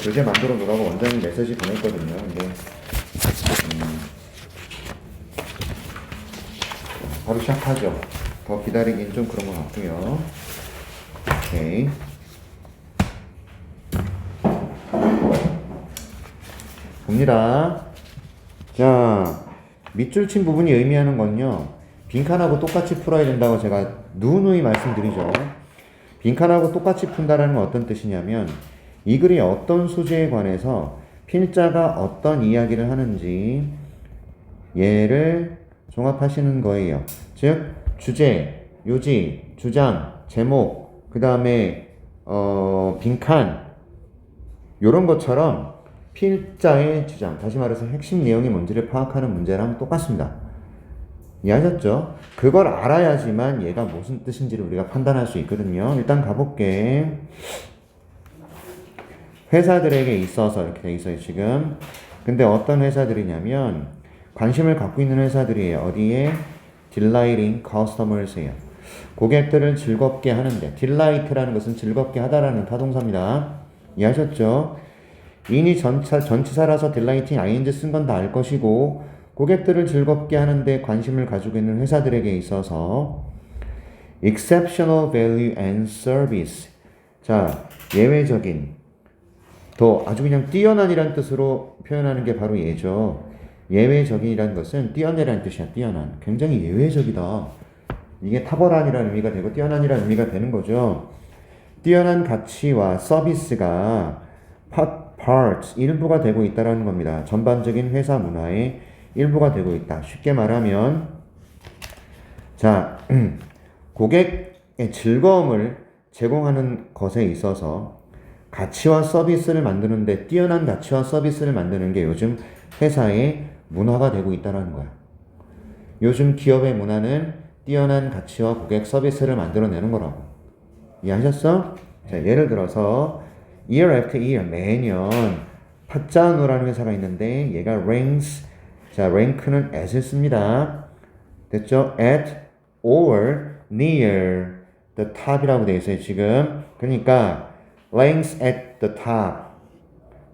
교재 만들어 놓으라고 원장님 메시지 보냈거든요. 근데 바로 시작하죠. 더 기다리긴 좀 그런 것 같고요. 오케이. 봅니다. 자, 밑줄 친 부분이 의미하는 건요, 빈칸하고 똑같이 풀어야 된다고 제가 누누이 말씀드리죠. 빈칸하고 똑같이 푼다는 건 어떤 뜻이냐면, 이 글이 어떤 소재에 관해서 필자가 어떤 이야기를 하는지 얘를 종합하시는 거예요. 즉, 주제, 요지, 주장, 제목, 그 다음에 빈칸, 요런 것처럼 필자의 주장, 다시 말해서 핵심 내용이 뭔지를 파악하는 문제랑 똑같습니다. 이해하셨죠? 그걸 알아야지만 얘가 무슨 뜻인지를 우리가 판단할 수 있거든요. 일단 가볼게. 회사들에게 있어서 이렇게 돼 있어요, 지금. 근데 어떤 회사들이냐면 관심을 갖고 있는 회사들이에요. 어디에? delighting customers예요. 고객들을 즐겁게 하는데, delight라는 것은 즐겁게 하다라는 타동사입니다. 이해하셨죠? 인이 전치사라서 delighting ing 쓴 건 다 알 것이고, 고객들을 즐겁게 하는데 관심을 가지고 있는 회사들에게 있어서 exceptional value and service. 자, 예외적인, 더 아주 그냥 뛰어난이란 뜻으로 표현하는 게 바로 얘죠. 예외적인이라는 것은 뛰어내라는 뜻이야. 뛰어난. 굉장히 예외적이다. 이게 탁월한이라는 의미가 되고 뛰어난이라는 의미가 되는 거죠. 뛰어난 가치와 서비스가 parts, 일부가 되고 있다는 겁니다. 전반적인 회사 문화의 일부가 되고 있다. 쉽게 말하면, 자, 고객의 즐거움을 제공하는 것에 있어서 가치와 서비스를 만드는데, 뛰어난 가치와 서비스를 만드는 게 요즘 회사의 문화가 되고 있다는 거야. 요즘 기업의 문화는 뛰어난 가치와 고객 서비스를 만들어내는 거라고. 이해하셨어? 자, 예를 들어서 year after year, 매년 파짜누라는 회사가 있는데 얘가 ranks, 자, rank는 at을 씁니다. 됐죠? at or near the top이라고 되어 있어요, 지금. 그러니까 ranks at the top,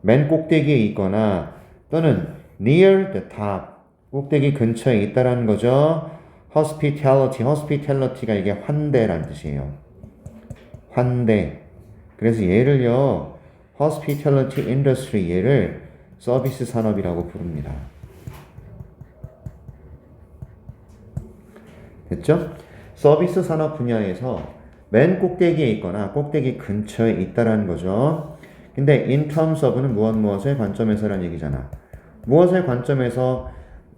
맨 꼭대기에 있거나 또는 near the top, 꼭대기 근처에 있다라는 거죠. hospitality가 이게 환대란 뜻이에요. 환대. 그래서 얘를요, hospitality industry, 얘를 서비스 산업이라고 부릅니다. 됐죠? 서비스 산업 분야에서 맨 꼭대기에 있거나 꼭대기 근처에 있다라는 거죠. 근데 in terms of는 무엇의 관점에서라는 얘기잖아. 무엇의 관점에서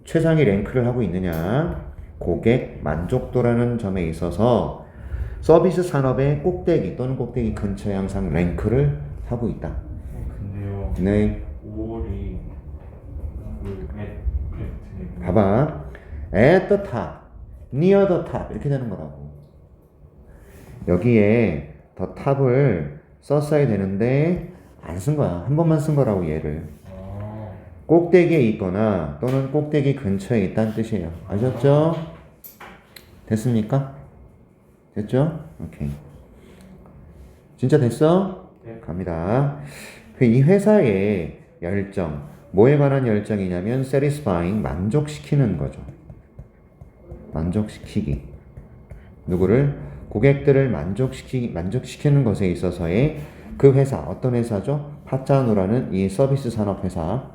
최상위 랭크를 하고 있느냐? 고객 만족도라는 점에 있어서 서비스 산업의 꼭대기 또는 꼭대기 근처에 항상 랭크를 하고 있다. 근데요. 네. 5월이 봐봐. at the top, near the top 이렇게 되는 거라고. 여기에 the top을 썼어야 되는데 안 쓴 거야. 한 번만 쓴 거라고 얘를. 꼭대기에 있거나 또는 꼭대기 근처에 있다는 뜻이에요. 아셨죠? 됐습니까? 됐죠? 오케이. 진짜 됐어? 네. 갑니다. 이 회사의 열정, 뭐에 관한 열정이냐면 satisfying, 만족시키는 거죠. 만족시키기. 누구를? 고객들을 만족시키는 것에 있어서의 그 회사, 어떤 회사죠? 파짜누라는 이 서비스 산업 회사.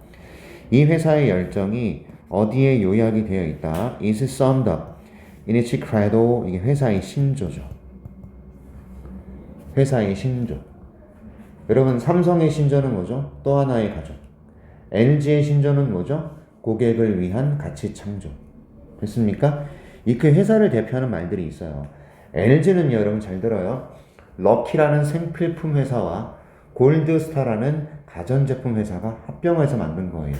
이 회사의 열정이 어디에 요약이 되어 있다? is summed up in its credo. 이게 회사의 신조죠. 회사의 신조. 여러분, 삼성의 신조는 뭐죠? 또 하나의 가족. LG의 신조는 뭐죠? 고객을 위한 가치 창조. 됐습니까? 이 그 회사를 대표하는 말들이 있어요. LG는요, 여러분 잘 들어요. 럭키라는 생필품 회사와 골드스타라는 가전제품 회사가 합병해서 만든 거예요.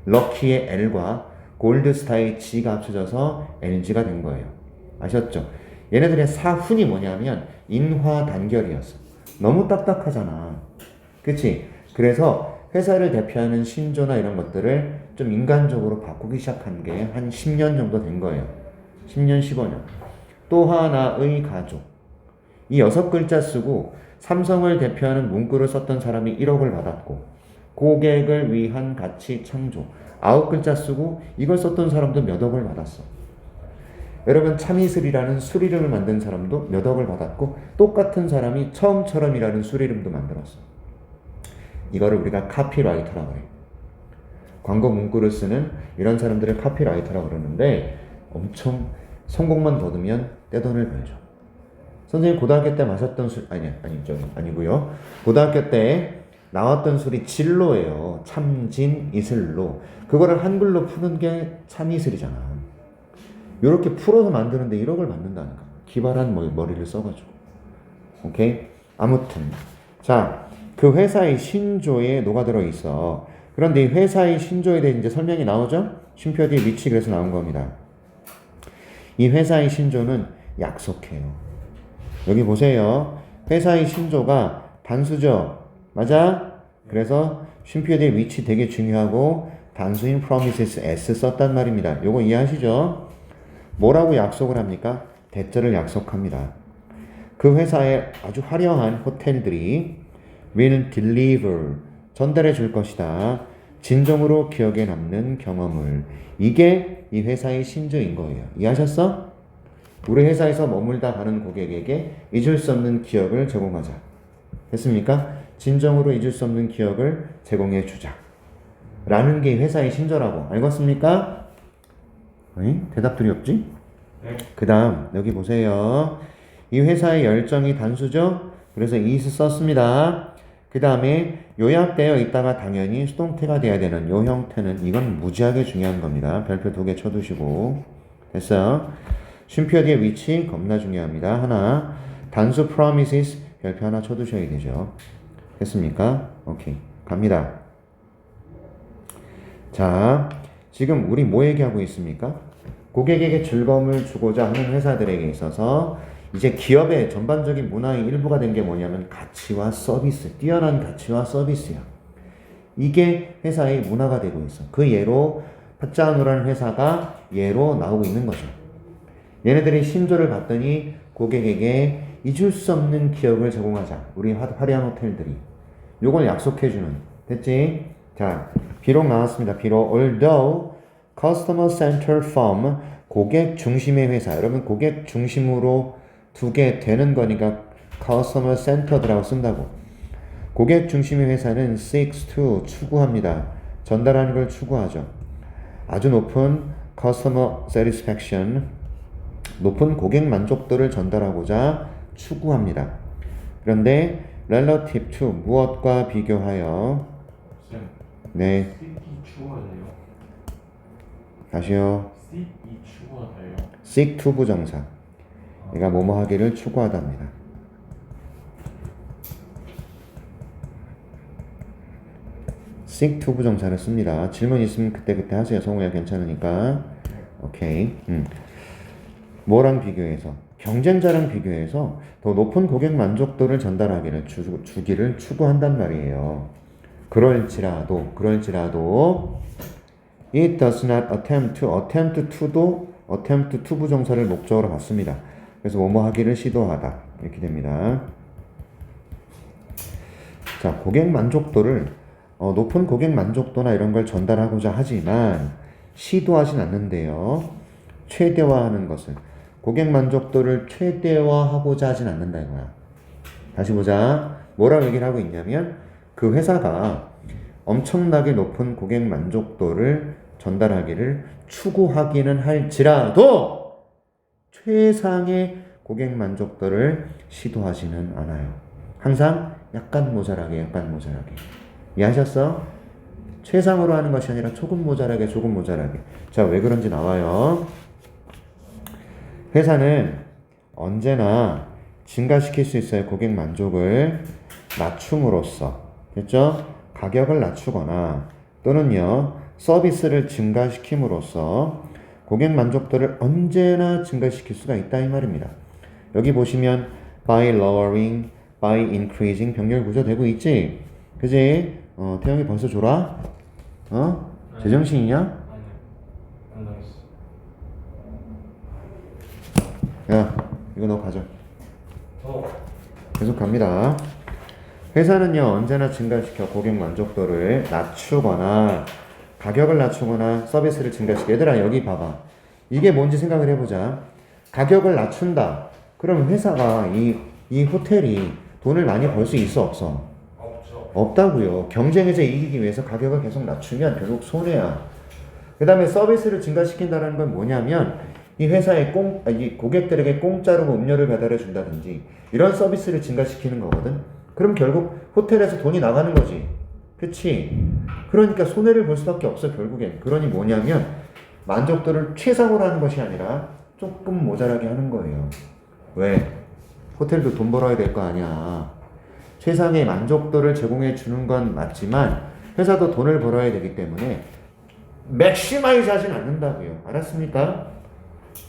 럭키의 L과 골드스타의 G가 합쳐져서 LG가 된 거예요. 아셨죠? 얘네들의 사훈이 뭐냐면 인화단결이었어. 너무 딱딱하잖아. 그치? 그래서 회사를 대표하는 신조나 이런 것들을 좀 인간적으로 바꾸기 시작한 게 한 10년 정도 된 거예요. 10년, 15년. 또 하나의 가족. 이 6글자 쓰고 삼성을 대표하는 문구를 썼던 사람이 1억을 받았고 고객을 위한 가치 창조 9글자 쓰고 이걸 썼던 사람도 몇 억을 받았어. 여러분 참이슬이라는 술 이름을 만든 사람도 몇 억을 받았고 똑같은 사람이 처음처럼이라는 술 이름도 만들었어. 이거를 우리가 카피라이터라고 해요. 광고 문구를 쓰는 이런 사람들을 카피라이터라고 그러는데 엄청 성공만 거두면 떼돈을 벌죠. 선생님 고등학교 때 마셨던 술 아니고요. 고등학교 때 나왔던 술이 진로예요. 참진 이슬로. 그거를 한글로 푸는 게 참이슬이잖아. 이렇게 풀어서 만드는데 1억을 받는다는 거. 기발한 머리를 써가지고. 오케이? 아무튼 자, 그 회사의 신조에 녹아들어 있어. 그런데 이 회사의 신조에 대해 이제 설명이 나오죠? 쉼표 뒤에 위치 그래서 나온 겁니다. 이 회사의 신조는 약속해요. 여기 보세요. 회사의 신조가 단수죠. 맞아? 그래서 쉼표 뒤에 위치 되게 중요하고 단수인 promises s 썼단 말입니다. 요거 이해하시죠? 뭐라고 약속을 합니까? 대절을 약속합니다. 그 회사에 아주 화려한 호텔들이 will deliver 전달해 줄 것이다. 진정으로 기억에 남는 경험을. 이게 이 회사의 신조인 거예요. 이해하셨어? 우리 회사에서 머물다 가는 고객에게 잊을 수 없는 기억을 제공하자. 됐습니까? 진정으로 잊을 수 없는 기억을 제공해 주자. 라는 게 회사의 신조라고. 알겠습니까? 대답들이 없지? 네. 그 다음 여기 보세요. 이 회사의 열정이 단수죠? 그래서 is 썼습니다. 그 다음에 요약되어 있다가 당연히 수동태가 돼야 되는 요 형태는 이건 무지하게 중요한 겁니다. 별표 2개 쳐두시고. 됐어요? 쉼표 뒤에 위치 겁나 중요합니다. 하나, 단수 promises 별표 하나 쳐두셔야 되죠. 됐습니까? 오케이. 갑니다. 자, 지금 우리 뭐 얘기하고 있습니까? 고객에게 즐거움을 주고자 하는 회사들에게 있어서 이제 기업의 전반적인 문화의 일부가 된 게 뭐냐면 가치와 서비스, 뛰어난 가치와 서비스야. 이게 회사의 문화가 되고 있어. 그 예로 파짜누라는 회사가 예로 나오고 있는 거죠. 얘네들이 신조를 봤더니 고객에게 잊을 수 없는 기억을 제공하자. 우리 화려한 호텔들이. 요걸 약속해주는. 됐지? 자, 비록 나왔습니다. 비록 although customer center firm 고객 중심의 회사. 여러분 고객 중심으로 두게 되는 거니까 customer centered라고 쓴다고. 고객 중심의 회사는 seeks to 추구합니다. 전달하는 걸 추구하죠. 아주 높은 customer satisfaction 높은 고객 만족도를 전달하고자 추구합니다. 그런데 relative to 무엇과 비교하여 쌤, 네 CP 추구하세요? 다시요. CP 추구하세요? seek to 부정사 내가 뭐뭐 하기를 추구하답니다. seek to 부정사를 씁니다. 질문 있으면 그때 하세요. 성우야 괜찮으니까. 오케이. 뭐랑 비교해서? 경쟁자랑 비교해서 더 높은 고객 만족도를 전달하기를 주기를 추구한단 말이에요. 그럴지라도 it does not attempt to도 attempt to 부정사를 목적으로 갖습니다. 그래서 뭐뭐 하기를 시도하다 이렇게 됩니다. 자, 고객 만족도를 높은 고객 만족도나 이런 걸 전달하고자 하지만 시도하진 않는데요. 최대화하는 것을 고객 만족도를 최대화하고자 하진 않는다 이거야. 다시 보자. 뭐라고 얘기를 하고 있냐면 그 회사가 엄청나게 높은 고객 만족도를 전달하기를 추구하기는 할지라도 최상의 고객 만족도를 시도하지는 않아요. 항상 약간 모자라게. 이해하셨어? 최상으로 하는 것이 아니라 조금 모자라게. 자, 왜 그런지 나와요. 회사는 언제나 증가시킬 수 있어요. 고객 만족을 낮춤으로써. 됐죠? 가격을 낮추거나 또는요 서비스를 증가시킴으로써 고객 만족도를 언제나 증가시킬 수가 있다 이 말입니다. 여기 보시면 by lowering, by increasing 병렬 구조 되고 있지? 그지? 태영이 벌써 졸아? 제정신이냐? 아니, 안 나왔어. 야, 이거 너 가져. 계속 갑니다. 회사는요 언제나 증가시켜 고객 만족도를 낮추거나 가격을 낮추거나 서비스를 증가시켜. 얘들아 여기 봐봐. 이게 뭔지 생각을 해보자. 가격을 낮춘다. 그럼 회사가 이 호텔이 돈을 많이 벌 수 있어 없어? 없죠. 없다고요. 경쟁에서 이기기 위해서 가격을 계속 낮추면 결국 손해야. 그 다음에 서비스를 증가시킨다는 건 뭐냐면 이 회사에 이 고객들에게 공짜로 뭐 음료를 배달해 준다든지 이런 서비스를 증가시키는 거거든. 그럼 결국 호텔에서 돈이 나가는 거지. 그치? 그러니까 손해를 볼 수밖에 없어 결국엔. 그러니 뭐냐면 만족도를 최상으로 하는 것이 아니라 조금 모자라게 하는 거예요. 왜? 호텔도 돈 벌어야 될 거 아니야. 최상의 만족도를 제공해 주는 건 맞지만 회사도 돈을 벌어야 되기 때문에 맥시마이즈 하진 않는다고요. 알았습니까?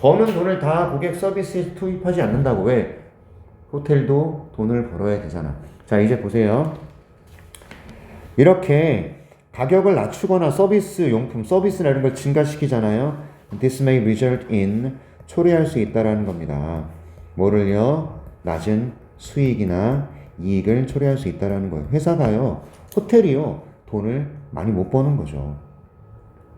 버는 돈을 다 고객 서비스에 투입하지 않는다고. 왜? 호텔도 돈을 벌어야 되잖아. 자 이제 보세요. 이렇게 가격을 낮추거나 서비스 용품, 서비스나 이런 걸 증가시키잖아요. This may result in 초래할 수 있다라는 겁니다. 뭐를요? 낮은 수익이나 이익을 초래할 수 있다라는 거예요. 회사가요, 호텔이요, 돈을 많이 못 버는 거죠.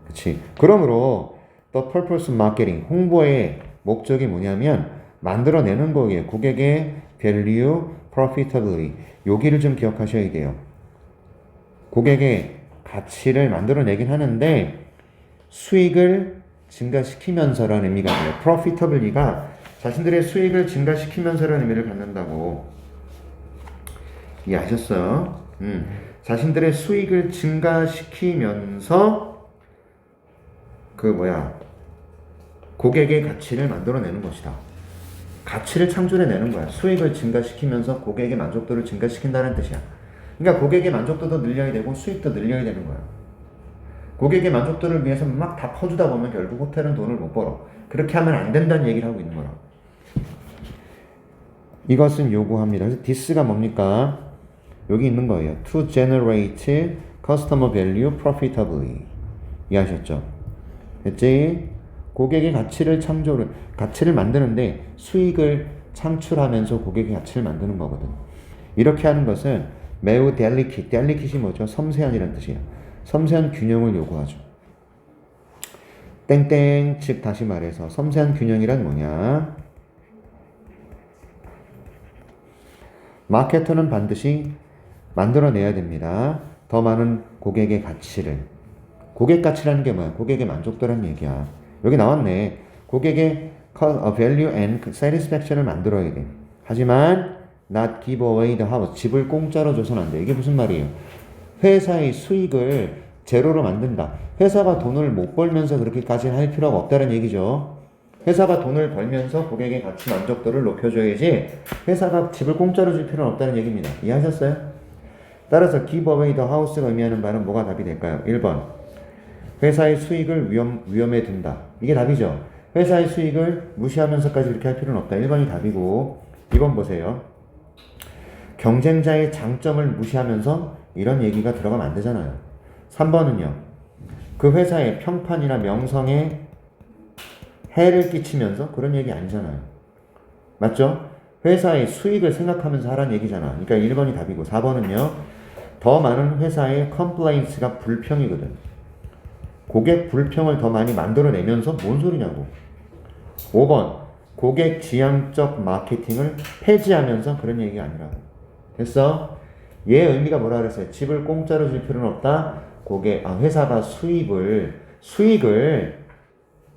그치? 그러므로 the purpose of marketing, 홍보의 목적이 뭐냐면 만들어내는 거예요. 고객의 value, profitability. 여기를 좀 기억하셔야 돼요. 고객의 가치를 만들어내긴 하는데 수익을 증가시키면서라는 의미가 돼요. profitability가 자신들의 수익을 증가시키면서라는 의미를 갖는다고. 이해하셨어요? 자신들의 수익을 증가시키면서 고객의 가치를 만들어내는 것이다. 가치를 창출해내는 거야. 수익을 증가시키면서 고객의 만족도를 증가시킨다는 뜻이야. 그러니까 고객의 만족도도 늘려야 되고 수익도 늘려야 되는 거야. 고객의 만족도를 위해서 막 다 퍼주다 보면 결국 호텔은 돈을 못 벌어. 그렇게 하면 안 된다는 얘기를 하고 있는 거라. 이것은 요구합니다. 그래서 this가 뭡니까? 여기 있는 거예요. To generate customer value profitably. 이해하셨죠? 됐지? 고객의 가치를 만드는데 수익을 창출하면서 고객의 가치를 만드는 거거든. 이렇게 하는 것은 매우 delicat이 뭐죠? 섬세한이라는 뜻이에요. 섬세한 균형을 요구하죠. 땡땡, 즉 다시 말해서 섬세한 균형이란 뭐냐? 마케터는 반드시 만들어내야 됩니다. 더 많은 고객의 가치를. 고객 가치라는 게 뭐야? 고객의 만족도라는 얘기야. 여기 나왔네. 고객의 value and satisfaction을 만들어야 돼. 하지만 not give away the house. 집을 공짜로 줘서는 안 돼. 이게 무슨 말이에요? 회사의 수익을 제로로 만든다. 회사가 돈을 못 벌면서 그렇게까지 할 필요가 없다는 얘기죠. 회사가 돈을 벌면서 고객의 가치 만족도를 높여줘야지 회사가 집을 공짜로 줄 필요는 없다는 얘기입니다. 이해하셨어요? 따라서 give away the house가 의미하는 바는 뭐가 답이 될까요? 1번 회사의 수익을 위험에 둔다. 이게 답이죠. 회사의 수익을 무시하면서까지 이렇게 할 필요는 없다. 1번이 답이고 2번 보세요. 경쟁자의 장점을 무시하면서 이런 얘기가 들어가면 안 되잖아요. 3번은요. 그 회사의 평판이나 명성에 해를 끼치면서 그런 얘기 아니잖아요. 맞죠? 회사의 수익을 생각하면서 하라는 얘기잖아. 그러니까 1번이 답이고 4번은요. 더 많은 회사의 컴플레인스가 불평이거든. 고객 불평을 더 많이 만들어내면서 뭔 소리냐고. 5번 고객 지향적 마케팅을 폐지하면서 그런 얘기가 아니라고. 됐어? 얘 의미가 뭐라 그랬어요? 집을 공짜로 줄 필요는 없다. 회사가 수익을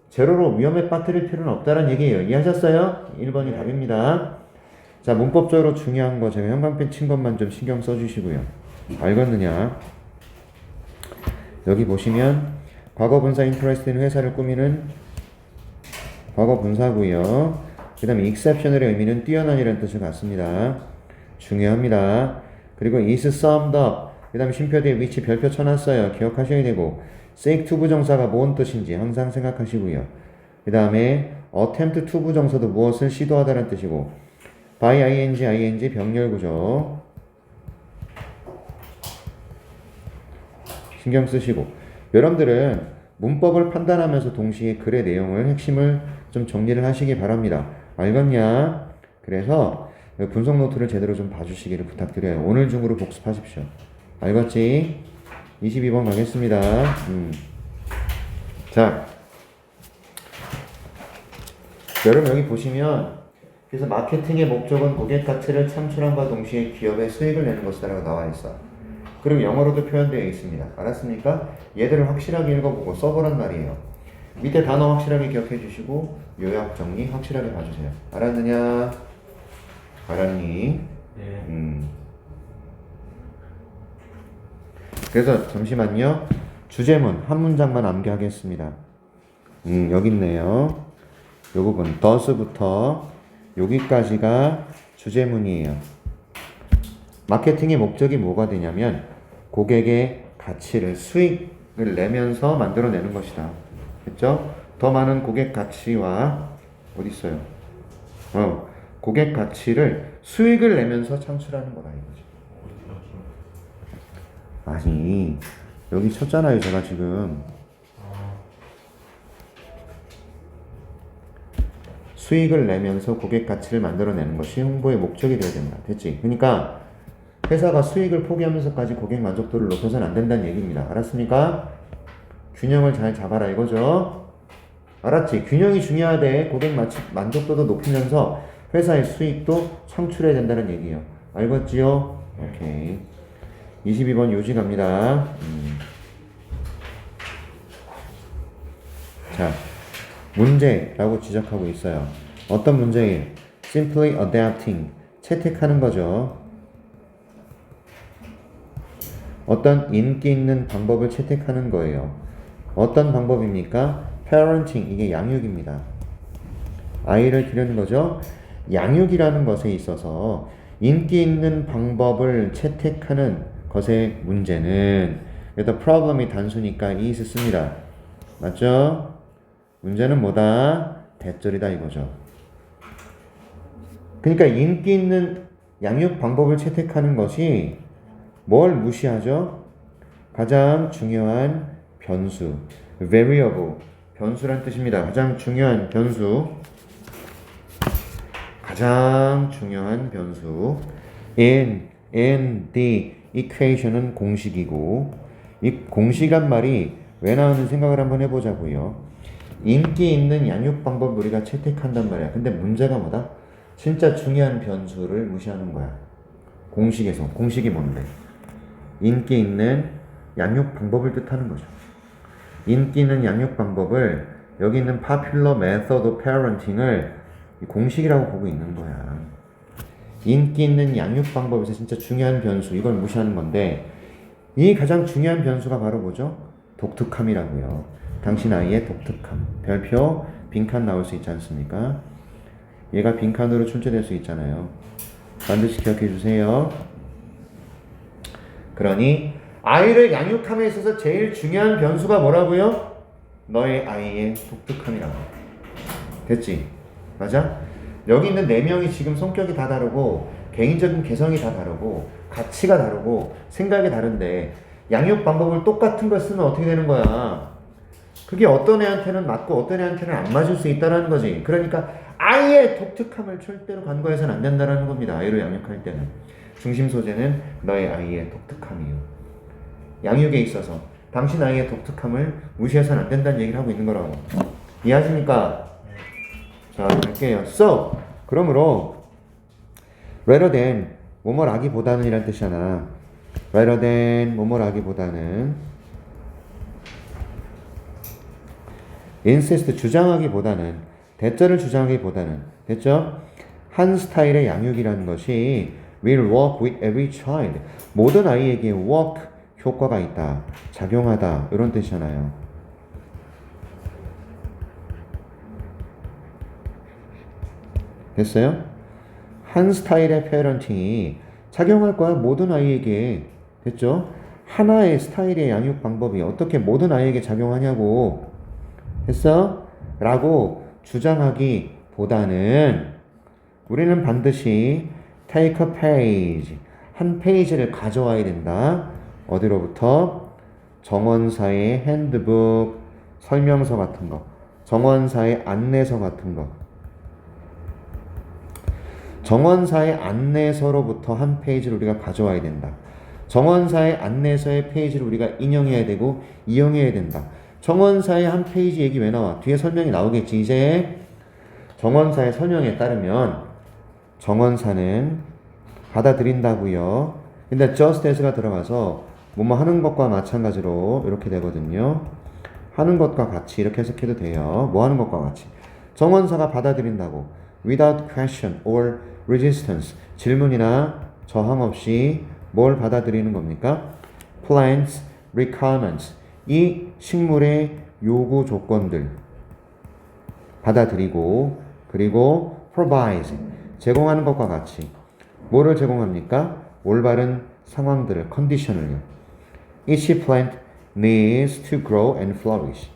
제로로 위험에 빠뜨릴 필요는 없다는 얘기예요. 이해하셨어요? 1번이 답입니다. 자, 문법적으로 중요한 거 제가 형광펜 친 것만 좀 신경 써주시고요. 알겠느냐? 여기 보시면 과거 분사 interest는 회사를 꾸미는 과거 분사고요. 그 다음에 exceptional의 의미는 뛰어난이라는 뜻을 갖습니다. 중요합니다. 그리고 is summed up. 그 다음에 쉼표 뒤에 which 별표 쳐놨어요. 기억하셔야 되고 seek to 부정사가 뭔 뜻인지 항상 생각하시고요. 그 다음에 attempt to 부정사도 무엇을 시도하다는 뜻이고 by ing 병렬구조 신경 쓰시고 여러분들은 문법을 판단하면서 동시에 글의 내용을 핵심을 좀 정리를 하시기 바랍니다. 알겠냐? 그래서 분석 노트를 제대로 좀 봐주시기를 부탁드려요. 오늘 중으로 복습하십시오. 알겠지? 22번 가겠습니다. 자, 여러분 여기 보시면 그래서 마케팅의 목적은 고객 가치를 창출함과 동시에 기업의 수익을 내는 것이다라고 나와 있어. 그리고 영어로도 표현되어 있습니다. 알았습니까? 얘들을 확실하게 읽어보고 써보란 말이에요. 밑에 단어 확실하게 기억해 주시고 요약 정리 확실하게 봐주세요. 알았느냐? 알았니? 네. 그래서 잠시만요. 주제문 한 문장만 암기하겠습니다. 여기 있네요. 요 부분 does부터 여기까지가 주제문이에요. 마케팅의 목적이 뭐가 되냐면 고객의 가치를 수익을 내면서 만들어내는 것이다. 됐죠? 더 많은 고객 가치와 어디 있어요? 고객 가치를 수익을 내면서 창출하는 거다 이거지. 아니 여기 쳤잖아요 제가 지금. 수익을 내면서 고객 가치를 만들어내는 것이 홍보의 목적이 되어야 된다. 됐지? 그러니까 회사가 수익을 포기하면서까지 고객 만족도를 높여서는 안 된다는 얘기입니다. 알았습니까? 균형을 잘 잡아라 이거죠? 알았지? 균형이 중요하대. 고객 만족도도 높이면서 회사의 수익도 창출해야 된다는 얘기예요. 알겠지요? 오케이. 22번 요지 갑니다. 자, 문제라고 지적하고 있어요. 어떤 문제예요? Simply adapting. 채택하는 거죠. 어떤 인기 있는 방법을 채택하는 거예요. 어떤 방법입니까? Parenting. 이게 양육입니다. 아이를 기르는 거죠. 양육이라는 것에 있어서 인기 있는 방법을 채택하는 것의 문제는 여기다 problem이 단수니까 is 씁니다. 맞죠? 문제는 뭐다? 대절이다 이거죠. 그러니까 인기 있는 양육 방법을 채택하는 것이 뭘 무시하죠? 가장 중요한 변수, variable, 변수란 뜻입니다. 가장 중요한 변수, 가장 중요한 변수. in the equation은 공식이고, 이 공식이란 말이 왜 나오는 생각을 한번 해보자고요. 인기 있는 양육 방법을 우리가 채택한단 말이야. 근데 문제가 뭐다? 진짜 중요한 변수를 무시하는 거야. 공식에서. 공식이 뭔데? 인기 있는 양육 방법을 뜻하는 거죠. 인기 있는 양육 방법을 여기 있는 popular method of parenting을 공식이라고 보고 있는 거야. 인기 있는 양육 방법에서 진짜 중요한 변수, 이걸 무시하는 건데 이 가장 중요한 변수가 바로 뭐죠? 독특함이라고요. 당신 아이의 독특함. 별표 빈칸 나올 수 있지 않습니까? 얘가 빈칸으로 출제될 수 있잖아요. 반드시 기억해 주세요. 그러니 아이를 양육함에 있어서 제일 중요한 변수가 뭐라고요? 너의 아이의 독특함이라고. 됐지? 맞아? 여기 있는 4명이 지금 성격이 다 다르고 개인적인 개성이 다 다르고 가치가 다르고 생각이 다른데 양육 방법을 똑같은 걸 쓰면 어떻게 되는 거야? 그게 어떤 애한테는 맞고 어떤 애한테는 안 맞을 수 있다는 거지. 그러니까 아이의 독특함을 절대로 간과해서는 안 된다는 겁니다. 아이를 양육할 때는. 중심 소재는 너의 아이의 독특함이요. 양육에 있어서 당신 아이의 독특함을 무시해서는 안 된다는 얘기를 하고 있는 거라고. 이해하십니까? 자, 갈게요. So, 그러므로 rather than 뭐뭐라기보다는 이란 뜻이잖아. rather than 뭐뭐라기보다는 insist 주장하기보다는 대절을 주장하기보다는 됐죠? 한 스타일의 양육이라는 것이 will work with every child. 모든 아이에게 work 효과가 있다. 작용하다. 이런 뜻이잖아요. 됐어요? 한 스타일의 페어런팅이 작용할 거야. 모든 아이에게. 됐죠? 하나의 스타일의 양육 방법이 어떻게 모든 아이에게 작용하냐고. 됐어? 라고 주장하기보다는 우리는 반드시 take a page. 한 페이지를 가져와야 된다. 어디로부터? 정원사의 핸드북, 설명서 같은 거. 정원사의 안내서 같은 거. 정원사의 안내서로부터 한 페이지를 우리가 가져와야 된다. 정원사의 안내서의 페이지를 우리가 인용해야 되고 이용해야 된다. 정원사의 한 페이지 얘기 왜 나와? 뒤에 설명이 나오겠지. 이제 정원사의 설명에 따르면 정원사는 받아들인다고요. 근데 just as가 들어가서 뭐뭐 하는 것과 마찬가지로 이렇게 되거든요. 하는 것과 같이 이렇게 해석해도 돼요. 뭐 하는 것과 같이. 정원사가 받아들인다고. without question or resistance. 질문이나 저항 없이 뭘 받아들이는 겁니까? plants requirements. 이 식물의 요구 조건들 받아들이고 그리고 provide. 제공하는 것과 같이. 뭐를 제공합니까? 올바른 상황들을, 컨디션을요. Each plant needs to grow and flourish.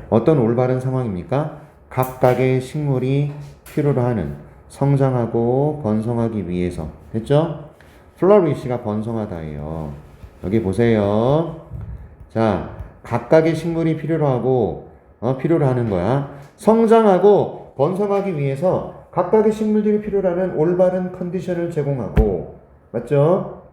어떤 올바른 상황입니까? 각각의 식물이 필요로 하는 성장하고 번성하기 위해서. 됐죠? flourish가 번성하다예요. 여기 보세요. 자, 각각의 식물이 필요로 하고 필요로 하는 거야. 성장하고 번성하기 위해서 각각의 식물들이 필요로 하는 올바른 컨디션을 제공하고, 맞죠?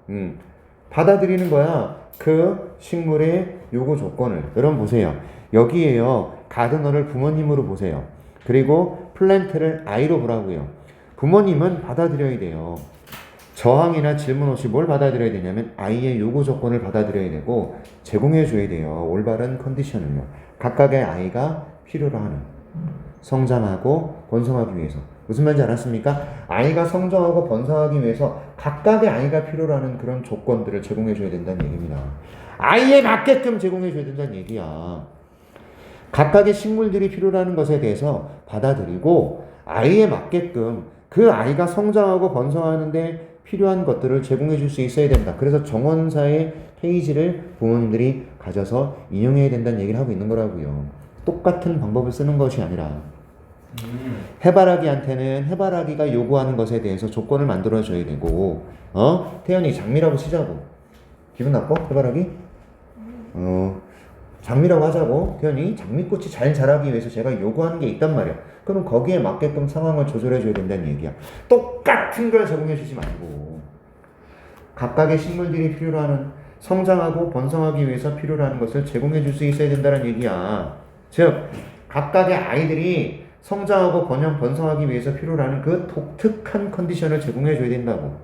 받아들이는 거야. 그 식물의 요구 조건을. 여러분 보세요. 여기에요. 가드너를 부모님으로 보세요. 그리고 플랜트를 아이로 보라고요. 부모님은 받아들여야 돼요. 저항이나 질문 없이 뭘 받아들여야 되냐면 아이의 요구 조건을 받아들여야 되고 제공해 줘야 돼요. 올바른 컨디션을요. 각각의 아이가 필요로 하는 성장하고 번성하기 위해서. 무슨 말인지 알았습니까? 아이가 성장하고 번성하기 위해서 각각의 아이가 필요로 하는 그런 조건들을 제공해 줘야 된다는 얘기입니다. 아이에 맞게끔 제공해 줘야 된다는 얘기야. 각각의 식물들이 필요로 하는 것에 대해서 받아들이고 아이에 맞게끔 그 아이가 성장하고 번성하는데 필요한 것들을 제공해 줄 수 있어야 된다. 그래서 정원사의 페이지를 부모님들이 가져서 인용해야 된다는 얘기를 하고 있는 거라고요. 똑같은 방법을 쓰는 것이 아니라 해바라기한테는 해바라기가 요구하는 것에 대해서 조건을 만들어줘야 되고 태연이 장미라고 치자고. 기분 나빠? 해바라기? 장미라고 하자고. 태연이 장미꽃이 잘 자라기 위해서 제가 요구하는 게 있단 말이야. 그럼 거기에 맞게끔 상황을 조절해줘야 된다는 얘기야. 똑같은 걸 제공해주지 말고 각각의 식물들이 필요로 하는 성장하고 번성하기 위해서 필요로 하는 것을 제공해줄 수 있어야 된다는 얘기야. 즉 각각의 아이들이 성장하고 번성하기 위해서 필요로 하는 그 독특한 컨디션을 제공해줘야 된다고.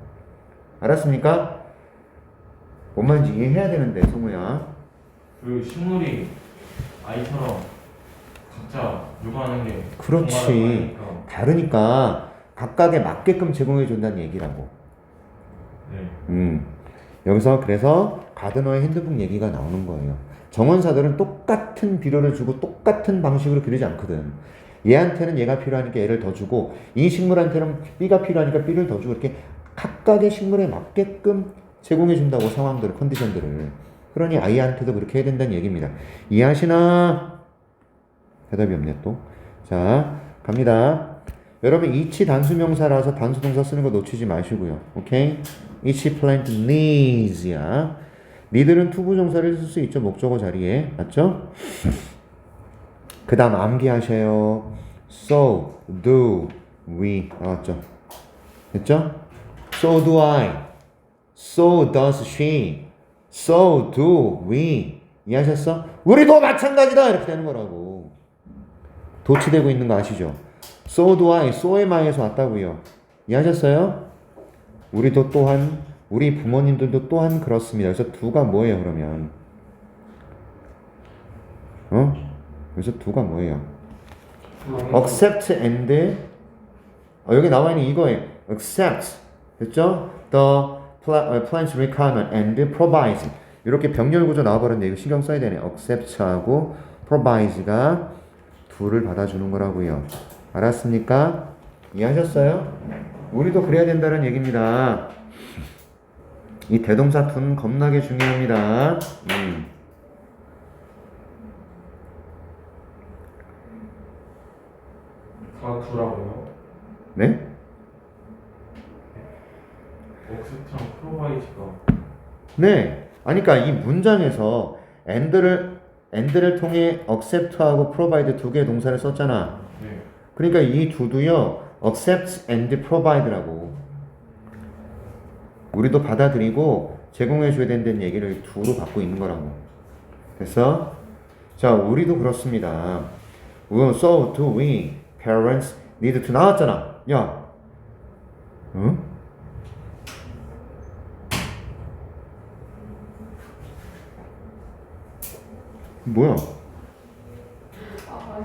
알았습니까? 뭔 말인지 이해해야 되는데 성우야. 그 식물이 아이처럼 각자 요구하는 게 그렇지. 다르니까 각각에 맞게끔 제공해 준다는 얘기라고. 네. 여기서 그래서 가드너의 핸드북 얘기가 나오는 거예요. 정원사들은 똑같은 비료를 주고 똑같은 방식으로 기르지 않거든. 얘한테는 얘가 필요하니까 얘를 더 주고 이 식물한테는 B가 필요하니까 B를 더 주고 이렇게 각각의 식물에 맞게끔 제공해 준다고. 상황들을, 컨디션들을. 그러니 아이한테도 그렇게 해야 된다는 얘기입니다. 이해하시나? 대답이 없네 또. 자, 갑니다. 여러분 each 단수명사라서 단수동사 쓰는 거 놓치지 마시고요. 오케이? each plant needs야. 니들은 투부정사를 쓸 수 있죠. 목적어 자리에. 맞죠? 그 다음 암기하셔요. So do we. 나왔죠? 됐죠? So do I. So does she. So do we. 이해하셨어? 우리도 마찬가지다. 이렇게 되는 거라고. 도치되고 있는 거 아시죠? So do I. so의 마에서 왔다고요. 이해하셨어요? 우리도 또한, 우리 부모님들도 또한 그렇습니다. 그래서 do가 뭐예요 그러면? 그래서 do가 뭐예요? accept and 여기 나와 있는 이거예요. accept. 됐죠? the plans requirement and provides. 이렇게 병렬 구조 나와버렸는데 이거 신경 써야 되네. accept하고 provides가 do를 받아주는 거라고요. 알았습니까? 이해하셨어요? 우리도 그래야 된다는 얘기입니다. 이 대동사 do는 겁나게 중요합니다. 다 두라고요? 네? 옥스트랑 프로바이즈가 네. 아니 그러니까 이 문장에서 and를 통해 accept하고 provide 두 개의 동사를 썼잖아. 네. 그러니까 이 do도요 accept and provide라고. 우리도 받아들이고 제공해줘야 된다는 얘기를 두로 받고 있는 거라고. 됐어? 자, 우리도 그렇습니다. So do we parents need to 나왔잖아. 야, 응? 뭐야? 아,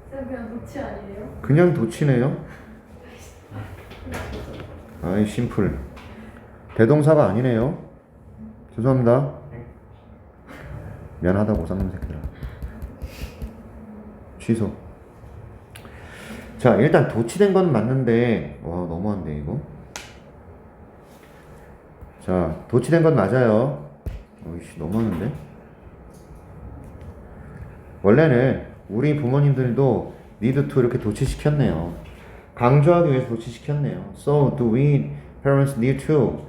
쌤 그냥 노치 아니에요? 그냥 도치네요. 아이 심플. 대동사가 아니네요. 죄송합니다. 미안하다고 쌍놈 새끼들아. 취소. 자, 일단 도치된 건 맞는데 와 너무한데 이거. 자, 도치된 건 맞아요. 어이씨 너무하는데. 원래는 우리 부모님들도 need to 이렇게 도치시켰네요. 강조하기 위해서 도치시켰네요. So do we parents need to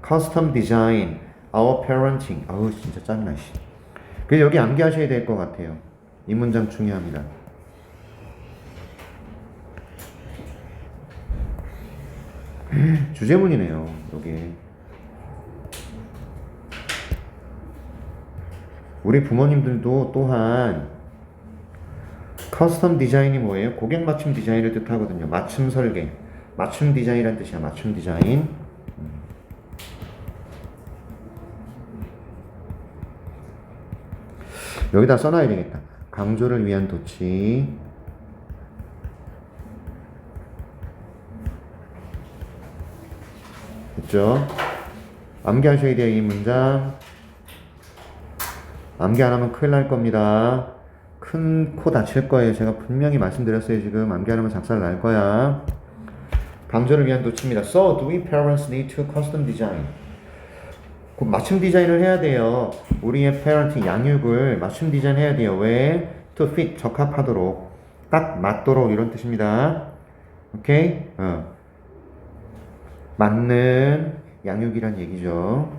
custom design our parenting. 아우 진짜 짜증나 씨. 그래서 여기 암기하셔야 될 것 같아요. 이 문장 중요합니다. 주제문이네요. 여기. 우리 부모님들도 또한 커스텀 디자인이 뭐예요? 고객 맞춤 디자인을 뜻하거든요. 맞춤 설계. 맞춤 디자인이란 뜻이야. 맞춤 디자인. 여기다 써놔야 되겠다. 강조를 위한 도치. 됐죠? 암기하셔야 돼요. 이 문장. 암기 안 하면 큰일 날 겁니다. 큰 코 다칠 거예요. 제가 분명히 말씀드렸어요. 지금 암기 안 하면 작살 날 거야. 강조를 위한 도치입니다. So do we parents need to custom design? 맞춤 디자인을 해야 돼요. 우리의 parenting 양육을 맞춤 디자인 해야 돼요. 왜? To fit 적합하도록 딱 맞도록 이런 뜻입니다. 오케이? 맞는 양육이란 얘기죠.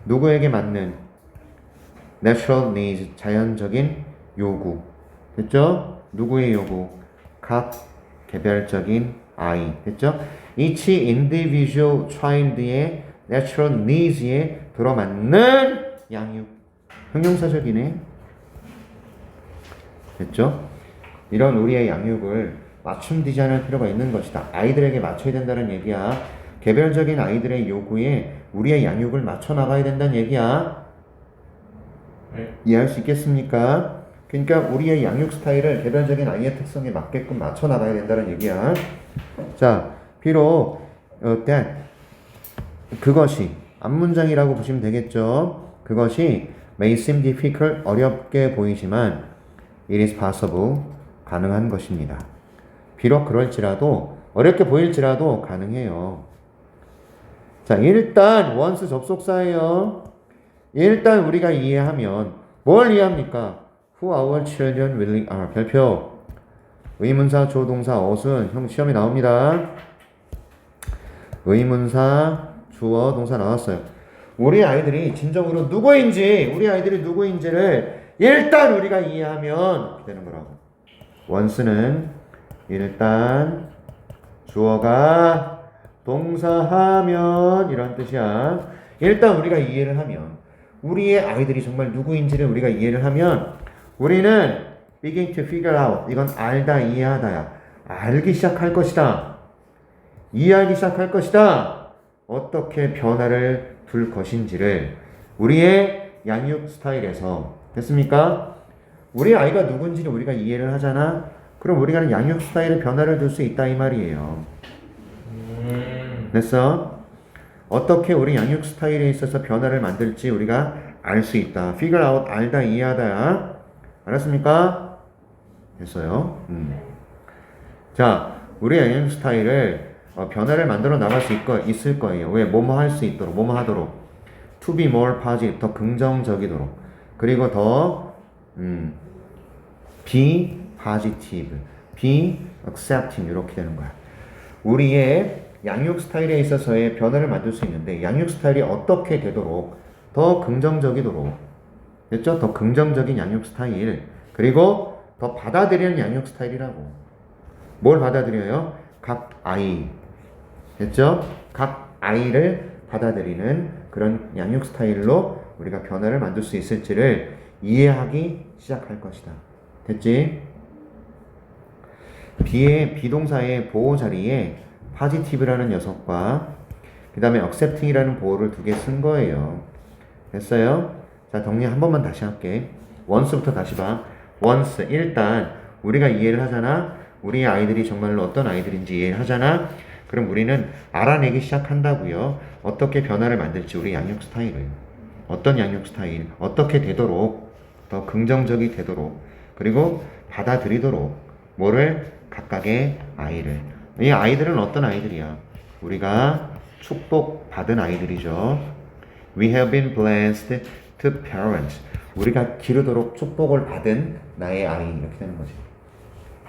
누구에게 맞는? Natural needs 자연적인 요구. 됐죠? 누구의 요구? 각 개별적인 아이. 됐죠? Each individual child의 natural needs에 들어맞는 양육. 형용사적이네. 됐죠? 이런 우리의 양육을 맞춤 디자인할 필요가 있는 것이다. 아이들에게 맞춰야 된다는 얘기야. 개별적인 아이들의 요구에 우리의 양육을 맞춰 나가야 된다는 얘기야. 네. 이해할 수 있겠습니까? 그러니까 우리의 양육 스타일을 개별적인 아이의 특성에 맞게끔 맞춰 나가야 된다는 얘기야. 자, 비록 that 그것이 앞문장이라고 보시면 되겠죠. 그것이 may seem difficult 어렵게 보이지만 it is possible 가능한 것입니다. 비록 그럴지라도 어렵게 보일지라도 가능해요. 자, 일단 once 접속사예요. 일단 우리가 이해하면 뭘 이해합니까? Who our children really are. 별표. 의문사, 조동사, 어순. 형 시험에 나옵니다. 의문사, 주어, 동사 나왔어요. 우리 아이들이 진정으로 누구인지, 우리 아이들이 누구인지를 일단 우리가 이해하면 이렇게 되는 거라고. once는 일단 주어가 동사하면 이런 뜻이야. 일단 우리가 이해를 하면 우리의 아이들이 정말 누구인지를 우리가 이해를 하면 우리는 begin to figure out 이건 알다 이해하다야. 알기 시작할 것이다. 이해하기 시작할 것이다. 어떻게 변화를 둘 것인지를 우리의 양육 스타일에서 됐습니까? 우리 아이가 누군지를 우리가 이해를 하잖아. 그럼 우리가 양육 스타일의 변화를 둘 수 있다 이 말이에요. 됐어? 어떻게 우리 양육 스타일에 있어서 변화를 만들지 우리가 알 수 있다. figure out 알다 이해하다야. 알았습니까? 됐어요. 자, 우리의 양육 스타일을 변화를 만들어 나갈 수 있을 거예요. 왜? 뭐뭐 할 수 있도록, 뭐뭐 하도록. to be more positive, 더 긍정적이도록. 그리고 더 be positive, be accepting 이렇게 되는 거야. 우리의 양육 스타일에 있어서의 변화를 만들 수 있는데 양육 스타일이 어떻게 되도록 더 긍정적이도록 됐죠? 더 긍정적인 양육 스타일 그리고 더 받아들이는 양육 스타일이라고. 뭘 받아들여요? 각 아이. 됐죠? 각 아이를 받아들이는 그런 양육 스타일로 우리가 변화를 만들 수 있을지를 이해하기 시작할 것이다. 됐지? B의 비동사의 보호 자리에 positive라는 녀석과 그 다음에 accepting이라는 보호를 두 개 쓴 거예요. 됐어요? 자, 정리 한 번만 다시 할게. once부터 다시 봐. once, 일단 우리가 이해를 하잖아. 우리 아이들이 정말로 어떤 아이들인지 이해를 하잖아. 그럼 우리는 알아내기 시작한다고요. 어떻게 변화를 만들지, 우리 양육 스타일을. 어떤 양육 스타일, 어떻게 되도록, 더 긍정적이 되도록, 그리고 받아들이도록, 뭐를? 각각의 아이를. 이 아이들은 어떤 아이들이야? 우리가 축복받은 아이들이죠. We have been blessed to parents. 우리가 기르도록 축복을 받은 나의 아이. 이렇게 되는 거지.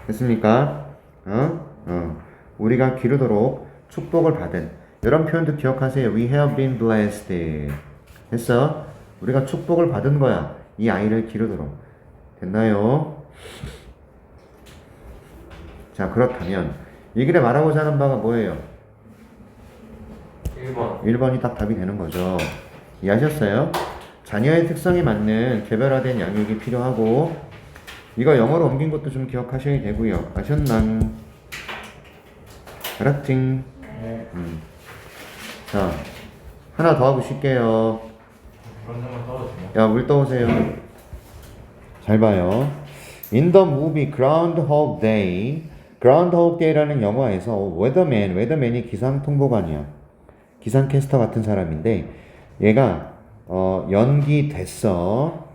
됐습니까? 우리가 기르도록 축복을 받은. 이런 표현도 기억하세요. We have been blessed. 됐어? 우리가 축복을 받은 거야. 이 아이를 기르도록. 됐나요? 자, 그렇다면 이 글에 말하고자 하는 바가 뭐예요? 1번. 1번이 딱 답이 되는 거죠. 이해하셨어요? 자녀의 특성에 맞는 개별화된 양육이 필요하고, 이거 영어로 옮긴 것도 좀 기억하셔야 되고요. 아셨나? 알았징? 네. 자, 하나 더 하고 쉴게요. 그런 점만 떨어지네. 야, 물 떠오세요. 잘 봐요. In the movie Groundhog Day, Groundhog Day라는 영화에서 웨더맨이 기상통보관이야. 기상캐스터 같은 사람인데, 얘가 연기됐어.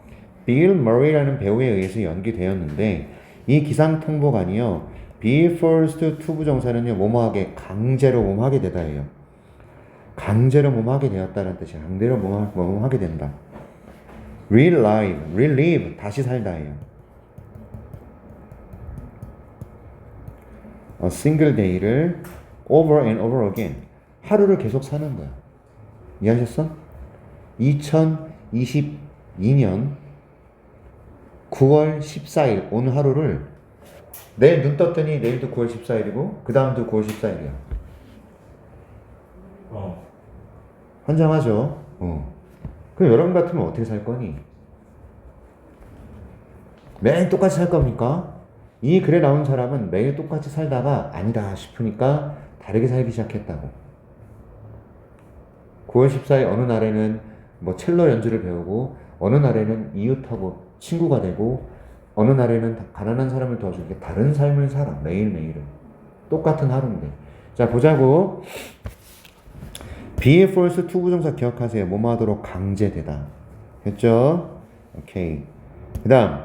빌 머레이라는 배우에 의해서 연기되었는데, 이 기상통보관이요, be forced to 부정사는요, 뭐뭐하게, 강제로 뭐뭐하게 되다예요. 강제로 뭐뭐하게 되었다는 뜻이야. 강제로 뭐뭐하게 된다. relive, 다시 살다예요. A single day를 over and over again, 하루를 계속 사는 거야. 이해하셨어? 2022년 9월 14일 오늘 하루를, 내일 눈 떴더니 내일도 9월 14일이고 그 다음도 9월 14일이야. 환장하죠? 그럼 여러분 같으면 어떻게 살 거니? 매일 똑같이 살 겁니까? 이 글에 나온 사람은 매일 똑같이 살다가 아니다 싶으니까 다르게 살기 시작했다고. 9월 14일 어느 날에는 뭐 첼로 연주를 배우고, 어느 날에는 이웃하고 친구가 되고, 어느 날에는 가난한 사람을 도와주고, 다른 삶을 살아. 매일매일은 똑같은 하루인데. 자, 보자고. be forced to 부정사 기억하세요. 뭐뭐 하도록 강제되다. 됐죠? 오케이. 그 다음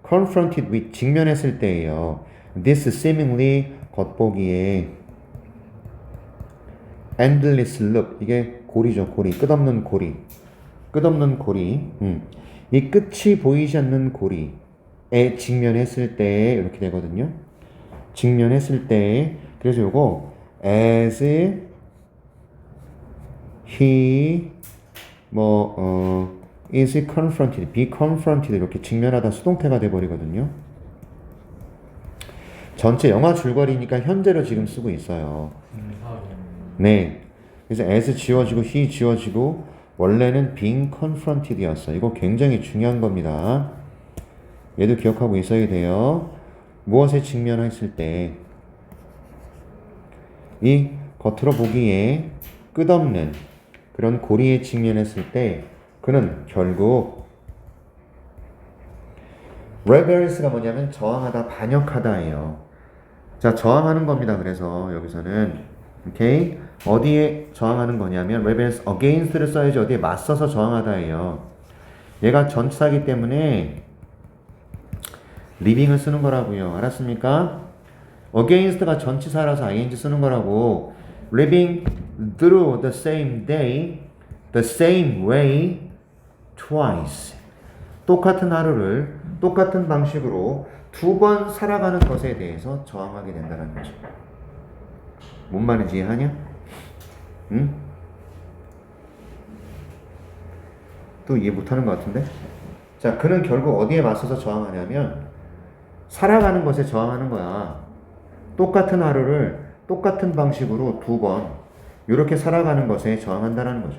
confronted with, 직면했을 때예요. this seemingly, 겉보기에 endless loop, 이게 고리죠. 고리, 끝없는 고리. 끝없는 고리. 이 끝이 보이지 않는 고리에 직면했을 때 이렇게 되거든요. 직면했을 때. 그래서 요거 as he is confronted, be confronted 이렇게 직면하다 수동태가 돼버리거든요. 전체 영화 줄거리니까 현재로 지금 쓰고 있어요. 네. 그래서 as 지워지고 he 지워지고, 원래는 being confronted였어요. 이거 굉장히 중요한 겁니다. 얘도 기억하고 있어야 돼요. 무엇에 직면했을 때, 이 겉으로 보기에 끝없는 그런 고리에 직면했을 때 그는 결국 rebels가 뭐냐면 저항하다, 반역하다예요. 자, 저항하는 겁니다. 그래서 여기서는 오케이? 어디에 저항하는 거냐면 rebels against를 써야지 어디에 맞서서 저항하다예요. 얘가 전치사기 때문에 living을 쓰는 거라고요. 알았습니까? against가 전치사라서 ing 쓰는 거라고. living through the same day, the same way, twice. 똑같은 하루를 똑같은 방식으로 두 번 살아가는 것에 대해서 저항하게 된다는 거죠. 뭔 말인지 이해하냐? 응? 또 이해 못하는 것 같은데? 자, 그는 결국 어디에 맞서서 저항하냐면 살아가는 것에 저항하는 거야. 똑같은 하루를 똑같은 방식으로 2번 이렇게 살아가는 것에 저항한다는 거죠.